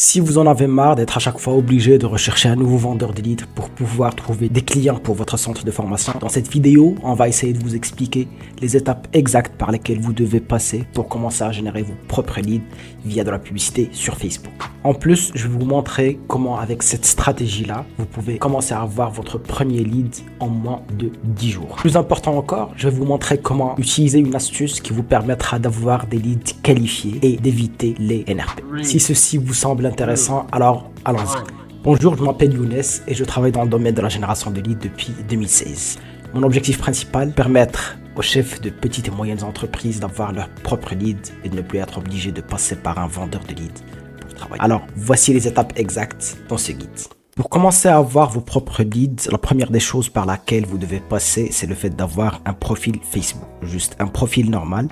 Si vous en avez marre d'être à chaque fois obligé de rechercher un nouveau vendeur de leads pour pouvoir trouver des clients pour votre centre de formation, dans cette vidéo, on va essayer de vous expliquer les étapes exactes par lesquelles vous devez passer pour commencer à générer vos propres leads via de la publicité sur Facebook. En plus, je vais vous montrer comment avec cette stratégie-là, vous pouvez commencer à avoir votre premier lead en moins de 10 jours. Plus important encore, je vais vous montrer comment utiliser une astuce qui vous permettra d'avoir des leads qualifiés et d'éviter les NRP. Si ceci vous semble intéressant, alors allons-y. Bonjour, je m'appelle Younes et je travaille dans le domaine de la génération de leads depuis 2016. Mon objectif principal, permettre aux chefs de petites et moyennes entreprises d'avoir leur propre lead et de ne plus être obligés de passer par un vendeur de lead pour travailler. Alors, voici les étapes exactes dans ce guide. Pour commencer à avoir vos propres leads, la première des choses par laquelle vous devez passer, c'est le fait d'avoir un profil Facebook. Juste un profil normal.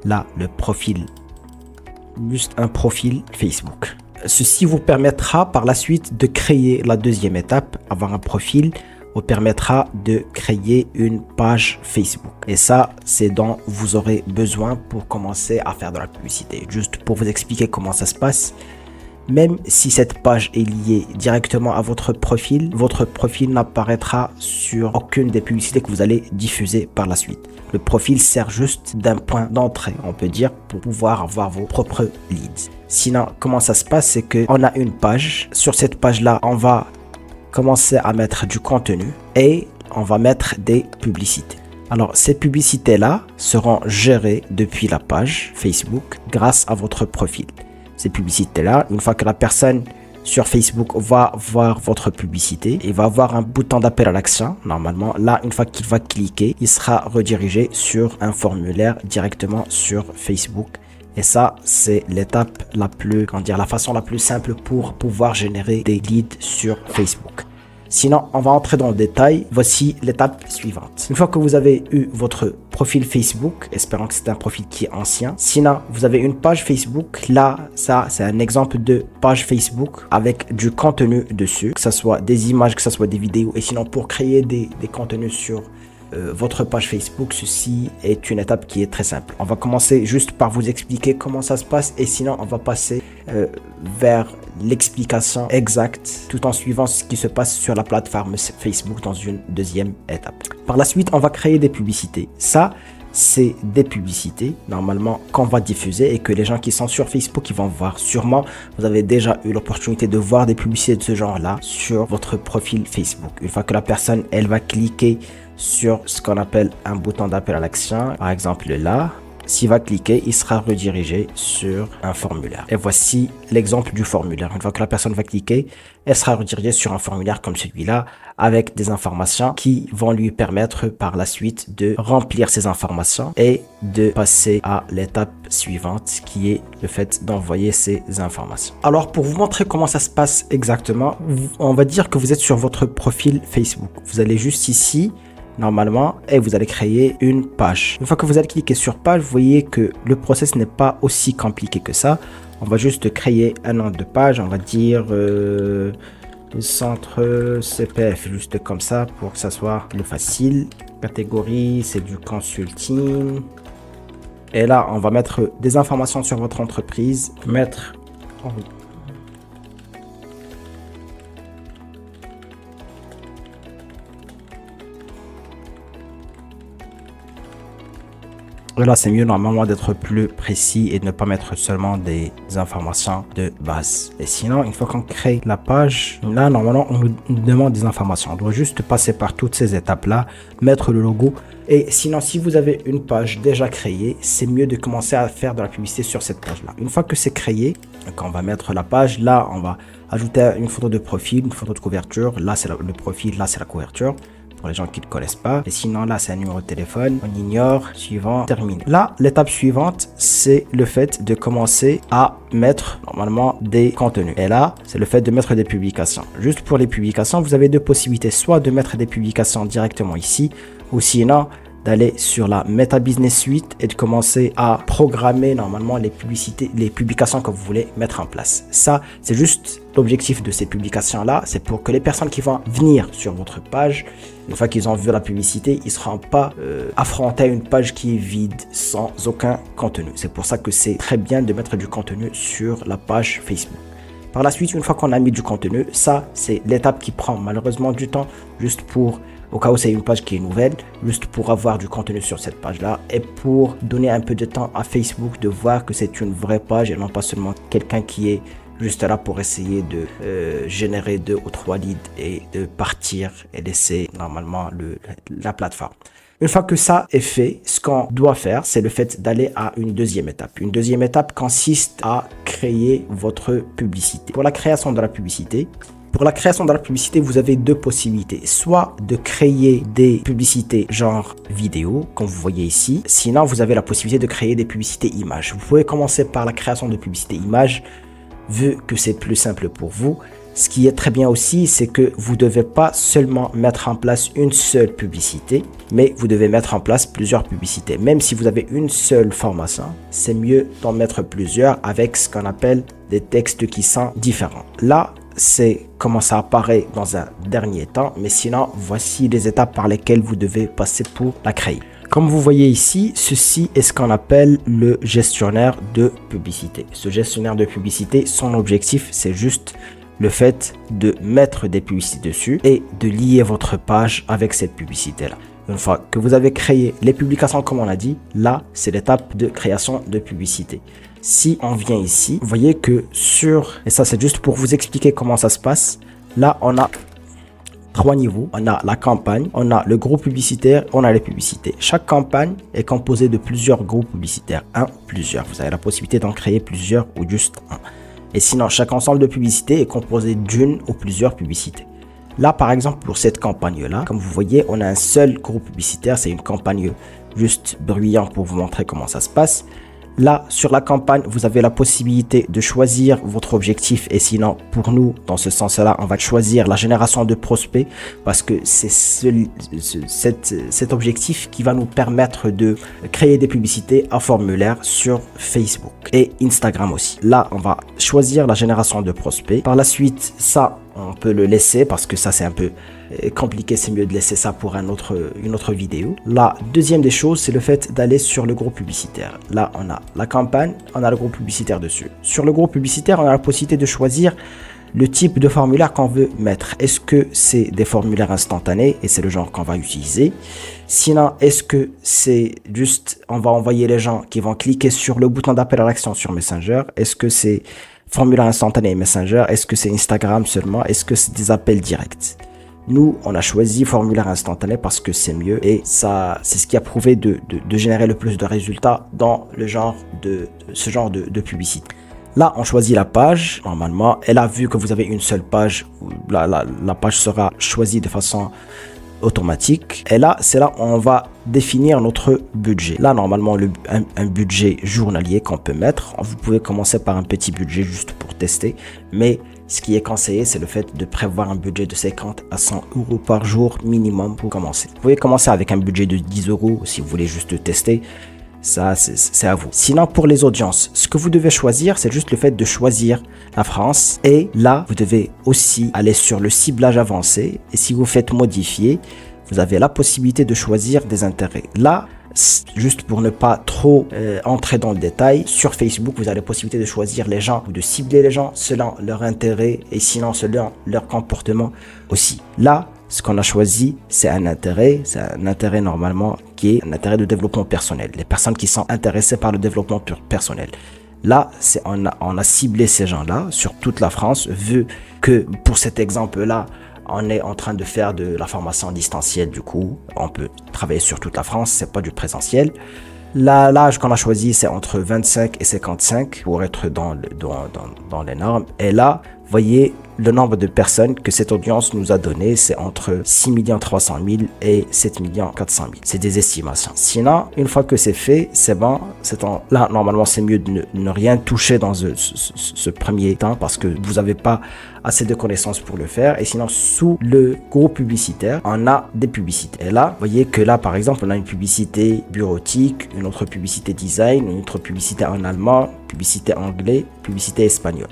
Là, le profil, juste un profil Facebook. Ceci vous permettra par la suite de créer la deuxième étape. Avoir un profil vous permettra de créer une page Facebook. Et ça, c'est dont vous aurez besoin pour commencer à faire de la publicité. Juste pour vous expliquer comment ça se passe. Même si cette page est liée directement à votre profil n'apparaîtra sur aucune des publicités que vous allez diffuser par la suite. Le profil sert juste d'un point d'entrée, on peut dire, pour pouvoir avoir vos propres leads. Sinon, comment ça se passe, c'est qu'on a une page. Sur cette page-là, on va commencer à mettre du contenu et on va mettre des publicités. Alors, ces publicités-là seront gérées depuis la page Facebook grâce à votre profil. Ces publicités-là, une fois que la personne sur Facebook va voir votre publicité, il va avoir un bouton d'appel à l'action. Normalement, là, une fois qu'il va cliquer, il sera redirigé sur un formulaire directement sur Facebook. Et ça, c'est l'étape la façon la plus simple pour pouvoir générer des leads sur Facebook. Sinon, on va entrer dans le détail. Voici l'étape suivante. Une fois que vous avez eu votre profil Facebook, espérons que c'est un profil qui est ancien. Sinon, vous avez une page Facebook. Là, ça, c'est un exemple de page Facebook avec du contenu dessus, que ce soit des images, que ce soit des vidéos. Et sinon, pour créer des contenus sur votre page Facebook, ceci est une étape qui est très simple. On va commencer juste par vous expliquer comment ça se passe et sinon on va passer vers l'explication exacte tout en suivant ce qui se passe sur la plateforme Facebook dans une deuxième étape. Par la suite, on va créer des publicités. Ça, c'est des publicités normalement qu'on va diffuser et que les gens qui sont sur Facebook ils vont voir. Sûrement, vous avez déjà eu l'opportunité de voir des publicités de ce genre-là sur votre profil Facebook. Une fois que la personne, elle va cliquer sur ce qu'on appelle un bouton d'appel à l'action, par exemple là, s'il va cliquer, il sera redirigé sur un formulaire. Et voici l'exemple du formulaire. Une fois que la personne va cliquer, elle sera redirigée sur un formulaire comme celui-là avec des informations qui vont lui permettre par la suite de remplir ces informations et de passer à l'étape suivante qui est le fait d'envoyer ces informations. Alors pour vous montrer comment ça se passe exactement, on va dire que vous êtes sur votre profil Facebook. Vous allez juste ici, normalement, et vous allez créer une page. Une fois que vous allez cliquer sur page, vous voyez que le process n'est pas aussi compliqué que ça. On va juste créer un nom de page, on va dire centre CPF, juste comme ça pour que ça soit plus facile. Catégorie, c'est du consulting. Et là, on va mettre des informations sur votre entreprise. Là, c'est mieux normalement d'être plus précis et de ne pas mettre seulement des informations de base. Et sinon, une fois qu'on crée la page, là, normalement, on nous demande des informations. On doit juste passer par toutes ces étapes-là, mettre le logo. Et sinon, si vous avez une page déjà créée, c'est mieux de commencer à faire de la publicité sur cette page-là. Une fois que c'est créé, quand on va mettre la page, là, on va ajouter une photo de profil, une photo de couverture. Là, c'est le profil, là, c'est la couverture. Pour les gens qui ne connaissent pas. Et sinon, là, c'est un numéro de téléphone. On ignore. Suivant. Terminé. Là, l'étape suivante, c'est le fait de commencer à mettre normalement des contenus. Et là, c'est le fait de mettre des publications. Juste pour les publications, vous avez deux possibilités. Soit de mettre des publications directement ici, ou sinon d'aller sur la Meta Business Suite et de commencer à programmer normalement les publications que vous voulez mettre en place. Ça, c'est juste l'objectif de ces publications-là. C'est pour que les personnes qui vont venir sur votre page, une fois qu'ils ont vu la publicité, ils ne seront pas affrontés à une page qui est vide, sans aucun contenu. C'est pour ça que c'est très bien de mettre du contenu sur la page Facebook. Par la suite, une fois qu'on a mis du contenu, ça, c'est l'étape qui prend malheureusement du temps, juste pour, au cas où c'est une page qui est nouvelle, juste pour avoir du contenu sur cette page-là et pour donner un peu de temps à Facebook de voir que c'est une vraie page et non pas seulement quelqu'un qui est juste là pour essayer de générer 2 ou 3 leads et de partir et laisser normalement la plateforme. Une fois que ça est fait, ce qu'on doit faire, c'est le fait d'aller à une deuxième étape. Une deuxième étape consiste à créer votre publicité. Pour la création de la publicité, vous avez 2 possibilités. Soit de créer des publicités genre vidéo, comme vous voyez ici. Sinon, vous avez la possibilité de créer des publicités images. Vous pouvez commencer par la création de publicités images, vu que c'est plus simple pour vous. Ce qui est très bien aussi, c'est que vous ne devez pas seulement mettre en place une seule publicité, mais vous devez mettre en place plusieurs publicités. Même si vous avez une seule formation, c'est mieux d'en mettre plusieurs avec ce qu'on appelle des textes qui sont différents. Là, c'est comment ça apparaît dans un dernier temps, mais sinon, voici les étapes par lesquelles vous devez passer pour la créer. Comme vous voyez ici, ceci est ce qu'on appelle le gestionnaire de publicité. Ce gestionnaire de publicité, son objectif, c'est juste le fait de mettre des publicités dessus et de lier votre page avec cette publicité-là. Une fois que vous avez créé les publications comme on a dit, là, c'est l'étape de création de publicité. Si on vient ici, vous voyez que et ça c'est juste pour vous expliquer comment ça se passe, là on a 3 niveaux. On a la campagne, on a le groupe publicitaire, on a les publicités. Chaque campagne est composée de plusieurs groupes publicitaires. Plusieurs. Vous avez la possibilité d'en créer plusieurs ou juste un. Et sinon, chaque ensemble de publicités est composé d'une ou plusieurs publicités. Là, par exemple, pour cette campagne-là, comme vous voyez, on a un seul groupe publicitaire. C'est une campagne juste bruyante pour vous montrer comment ça se passe. Là, sur la campagne, vous avez la possibilité de choisir votre objectif. Et sinon, pour nous, dans ce sens-là, on va choisir la génération de prospects parce que c'est cet objectif qui va nous permettre de créer des publicités à formulaire sur Facebook et Instagram aussi. Là, on va choisir la génération de prospects. Par la suite, ça, on peut le laisser parce que ça, c'est un peu compliqué, c'est mieux de laisser ça pour une autre vidéo. La deuxième des choses, c'est le fait d'aller sur le groupe publicitaire. Là, on a la campagne, on a le groupe publicitaire dessus. Sur le groupe publicitaire, on a la possibilité de choisir le type de formulaire qu'on veut mettre. Est-ce que c'est des formulaires instantanés et c'est le genre qu'on va utiliser? Sinon, est-ce que c'est juste, on va envoyer les gens qui vont cliquer sur le bouton d'appel à l'action sur Messenger? Est-ce que c'est formulaire instantané et Messenger? Est-ce que c'est Instagram seulement? Est-ce que c'est des appels directs? Nous, on a choisi formulaire instantané parce que c'est mieux et ça, c'est ce qui a prouvé de générer le plus de résultats dans ce genre de publicité. Là, on choisit la page. Normalement, elle a vu que vous avez une seule page. La page sera choisie de façon automatique. Et là, c'est là où on va définir notre budget. Là, normalement, un budget journalier qu'on peut mettre. Vous pouvez commencer par un petit budget juste pour tester. Mais ce qui est conseillé, c'est le fait de prévoir un budget de 50 à 100 euros par jour minimum pour commencer. Vous pouvez commencer avec un budget de 10 euros si vous voulez juste tester. Ça, c'est à vous. Sinon, pour les audiences, ce que vous devez choisir, c'est juste le fait de choisir la France. Et là, vous devez aussi aller sur le ciblage avancé. Et si vous faites modifier, vous avez la possibilité de choisir des intérêts. Là, juste pour ne pas trop entrer dans le détail, sur Facebook, vous avez la possibilité de choisir les gens ou de cibler les gens selon leur intérêt et sinon selon leur comportement aussi. Là, ce qu'on a choisi, c'est un intérêt normalement qui est un intérêt de développement personnel. Les personnes qui sont intéressées par le développement personnel. Là, on a ciblé ces gens-là sur toute la France, vu que pour cet exemple-là, on est en train de faire de la formation distancielle, du coup, on peut travailler sur toute la France, c'est pas du présentiel. L'âge qu'on a choisi, c'est entre 25 et 55 pour être dans les normes. Et là, vous voyez, le nombre de personnes que cette audience nous a donné, c'est entre 6 300 000 et 7 400 000. C'est des estimations. Sinon, une fois que c'est fait, c'est bon. Là, normalement, c'est mieux de ne rien toucher dans ce premier temps parce que vous n'avez pas assez de connaissances pour le faire. Et sinon, sous le groupe publicitaire, on a des publicités. Et là, vous voyez que là, par exemple, on a une publicité bureautique, une autre publicité design, une autre publicité en allemand, publicité anglais, publicité espagnole.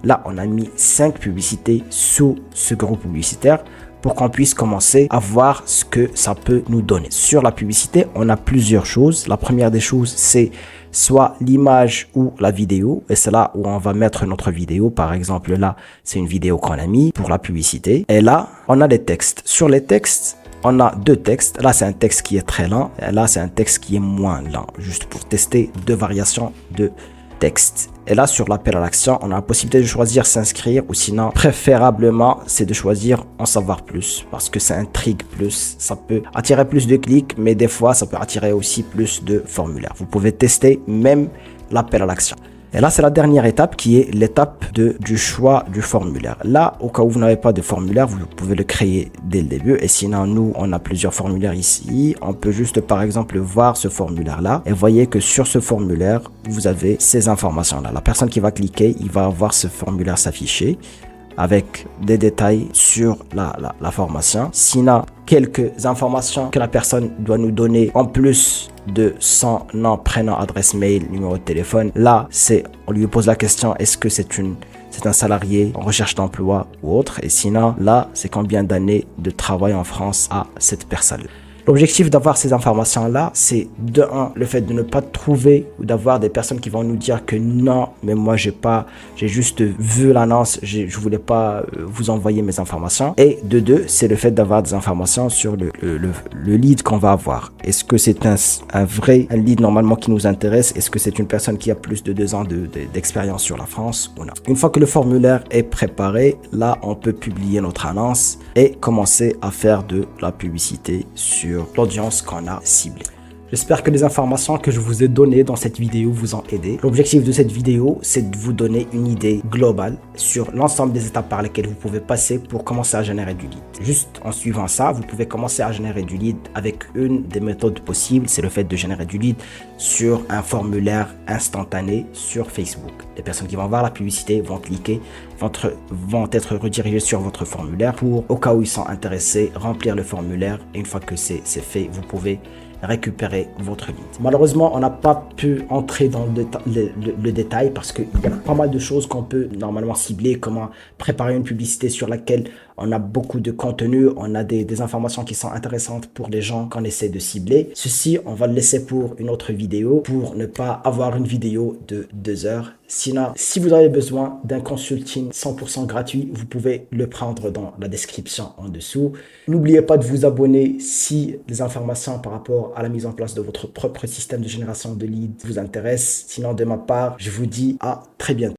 Là, on a mis 5 publicités sous ce groupe publicitaire pour qu'on puisse commencer à voir ce que ça peut nous donner. Sur la publicité, on a plusieurs choses. La première des choses, c'est soit l'image ou la vidéo, et c'est là où on va mettre notre vidéo. Par exemple, là, c'est une vidéo qu'on a mis pour la publicité. Et là, on a des textes. Sur les textes, on a deux textes. Là, c'est un texte qui est très lent. Et là, c'est un texte qui est moins lent, juste pour tester deux variations de texte. Et là, sur l'appel à l'action, on a la possibilité de choisir s'inscrire ou sinon, préférablement, c'est de choisir en savoir plus parce que ça intrigue plus. Ça peut attirer plus de clics, mais des fois, ça peut attirer aussi plus de formulaires. Vous pouvez tester même l'appel à l'action. Et là, c'est la dernière étape qui est l'étape du choix du formulaire. Là, au cas où vous n'avez pas de formulaire, vous pouvez le créer dès le début. Et sinon, nous, on a plusieurs formulaires ici. On peut juste, par exemple, voir ce formulaire-là. Et voyez que sur ce formulaire, vous avez ces informations-là. La personne qui va cliquer, il va voir ce formulaire s'afficher avec des détails sur la formation. Sinon, quelques informations que la personne doit nous donner en plus de son nom, prénom, adresse mail, numéro de téléphone. Là, on lui pose la question, est-ce que c'est un salarié en recherche d'emploi ou autre? Et sinon, là, c'est combien d'années de travail en France à cette personne. L'objectif d'avoir ces informations-là, c'est de un, le fait de ne pas trouver ou d'avoir des personnes qui vont nous dire que non, mais moi j'ai juste vu l'annonce, je voulais pas vous envoyer mes informations. Et de deux, c'est le fait d'avoir des informations sur le lead qu'on va avoir. Est-ce que c'est un lead normalement qui nous intéresse? Est-ce que c'est une personne qui a plus de 2 ans d'expérience sur la France ou non? Une fois que le formulaire est préparé, là, on peut publier notre annonce et commencer à faire de la publicité sur l'audience qu'on a ciblée. J'espère que les informations que je vous ai données dans cette vidéo vous ont aidé. L'objectif de cette vidéo, c'est de vous donner une idée globale sur l'ensemble des étapes par lesquelles vous pouvez passer pour commencer à générer du lead. Juste en suivant ça, vous pouvez commencer à générer du lead avec une des méthodes possibles, c'est le fait de générer du lead sur un formulaire instantané sur Facebook. Les personnes qui vont voir la publicité vont cliquer, vont être redirigées sur votre formulaire pour, au cas où ils sont intéressés, remplir le formulaire. Et une fois que c'est fait, vous pouvez récupérer votre lead. Malheureusement, on n'a pas pu entrer dans le détail parce qu'il y a pas mal de choses qu'on peut normalement cibler, comment préparer une publicité sur laquelle on a beaucoup de contenu, on a des informations qui sont intéressantes pour les gens qu'on essaie de cibler. Ceci, on va le laisser pour une autre vidéo pour ne pas avoir une vidéo de 2 heures. Sinon, si vous avez besoin d'un consulting 100% gratuit, vous pouvez le prendre dans la description en dessous. N'oubliez pas de vous abonner si les informations par rapport à la mise en place de votre propre système de génération de leads vous intéressent. Sinon, de ma part, je vous dis à très bientôt.